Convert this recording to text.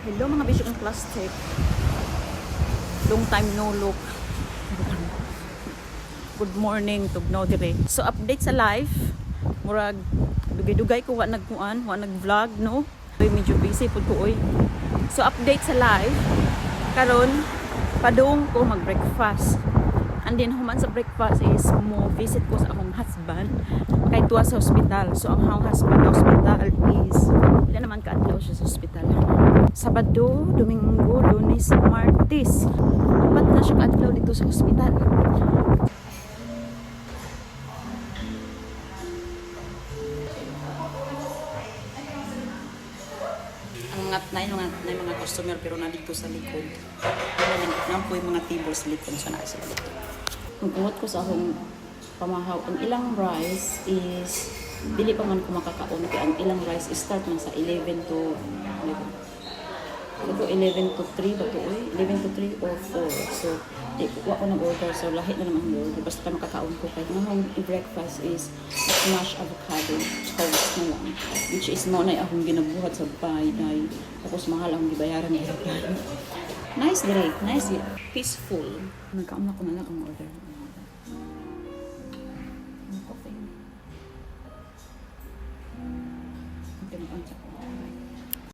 Hello mga bisyo ng plastic. Long time no look. Good morning, tugnaw dire. So update sa life. Murag dugay-dugay ko wa nag-vlog no. Medyo busy pud ko oy. So update sa life. Karon padung ko mag-breakfast. And then human sa breakfast is mo visit ko sa akong husband kay tuwa sa hospital. So ang akong husband sa hospital is wala naman kaadlaw siya sa hospital. Sabado, Domingo, Lunes, Martes. Apat na siya kaadlaw dito sa hospital. Ang mga customer pero nandito sa likod. Nang po yung mga tables sa likod sa nasa dito. Nagbuhat ko sa akong pamahaw. Ang ilang rice is dili pa man ko makakaon kaya ang ilang rice is start man sa 11 to 11 to 3 ba to 11 to 3 or 4. So wa ko nag-order so lahi na naman ang order basta makakaon ko kay ang breakfast is smash avocado toast na lang which is mo na akong ginabuhat sa bahay tapos mahal akong gibayaran ni nice dire, nice, peaceful. Nagkaon ako na lang ang order.